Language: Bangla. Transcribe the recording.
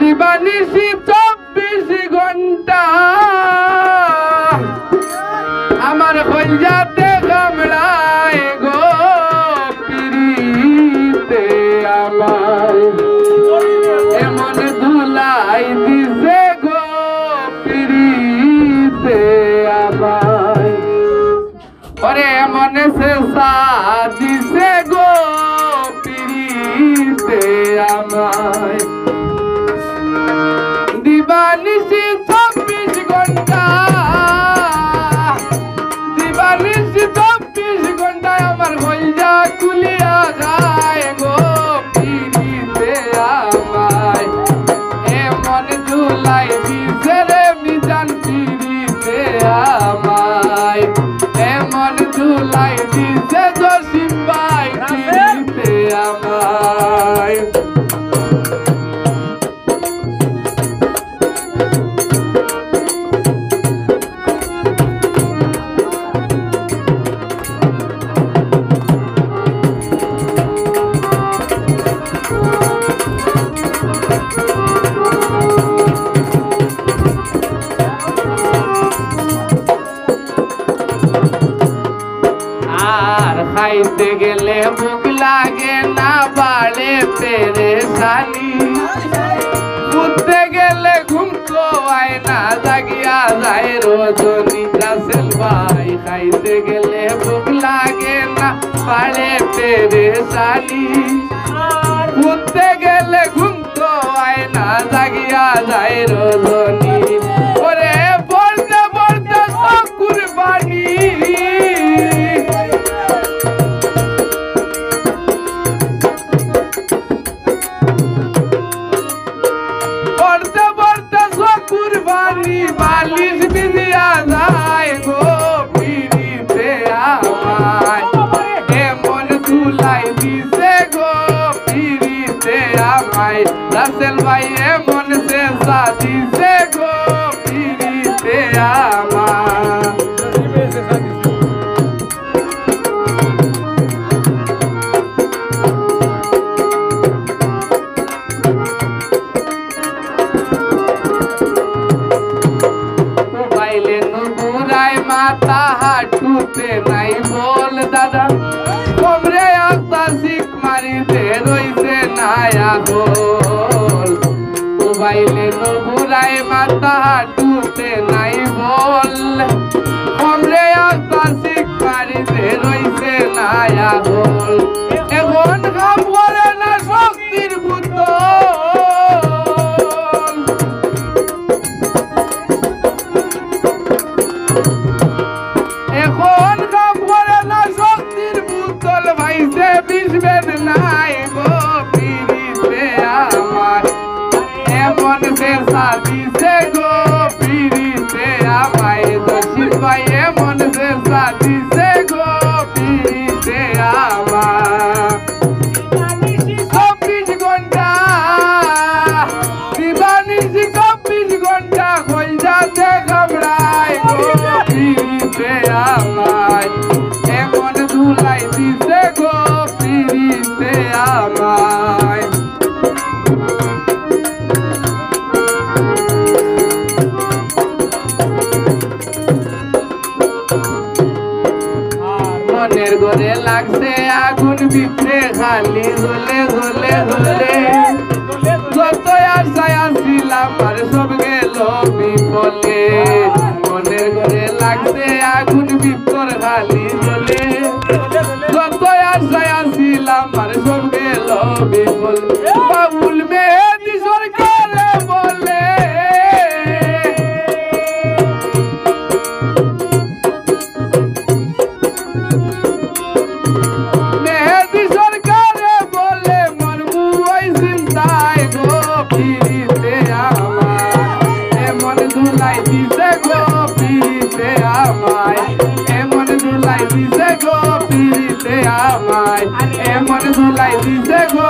দিবানিশি 24 ঘন্টা আমার কলজাতে কামড়ায় গো পিরিতে আমার এমন ধুলাই দিছে গো পিরিতে আমার ওরে এমন শেষা দিছে গো পিরিতে আমায় দিবানিশি 24 ঘন্টা দিবানিশি 24 ঘন্টায় আমার কলজা কুলিয়া যায় গো পিরিতে আমায় এমন ধুলাই দিছে রে মিজান পিরিতে আমায় এমন ধুলাই দিছে জসিম ভাই পিরিতে আমায় খাইতে গেলে ভুক লাগে না বাড়ে পেরেশানি ঘুরতে গেলে ঘুম তো আয় না জাগিয়া যায় রজনী রাসেল ভাই খাইতে গেলে ভুক লাগে না বাড়ে পেরেশানি ঘুরতে গেলে ঘুম তো আয় না জাগিয়া যায় রজনী ওরে বলতে বলতে সকুর বাণী কুরবানি বালিশ বিদিয়া যায় গো পিরিতে আমায় এমন ধুলাই দিছে গো পিরিতে আমায় রাসেল ভাই এমন শেষা দিছে গো পিরিতে আমায় মাথা হাঁটুতে নাই বল দাদা তোমরে একটা শিখ মারিতে রইছে নায়া গোল মোবাইলে নবুরাই মাথা হাঁটুতে নাই বল তোমরে একটা শিখ মারিতে রইছে নায়া গোল এখন কাম করে না শক্তির পুতুল এখন কাম করে না শক্তির পুতুল ভাইসে বিষবেন নাই গো পিরিতে আমার এমন শেষা দিছে গো পিরিতে আমায় দশির ভাই এমন শেষা দিছে গো পিরিতে আমার 24 ঘন্টা দিবানিশি 24 ঘন্টা কলজাতে কামড়ায় গো পিরিতে আমায় এমন ধুলাই দিছে গো পিরিতে আমায় মনের ঘরে লাগছে আগুন ভিতরে খালি জ্বলে জ্বলে জ্বলে যত আশায় আসছিলাম আর সব গেল বিফলে মনের ঘরে লাগছে আগুন ভিতর খালি জ্বলে যত আশায় আসছিলাম আর সব গেল বিফল বাবুল মেহেদি সরকারে বলে মেহেদি সরকারে বলে মরমু ওই চিন্তায় গো পিরিতে আমায় এমন ধুলাই দিছে গো পিরিতে আমায় এমন ধুলাই দিছে গো পিরিতে আমায় এমন ধুলাই দিছে গো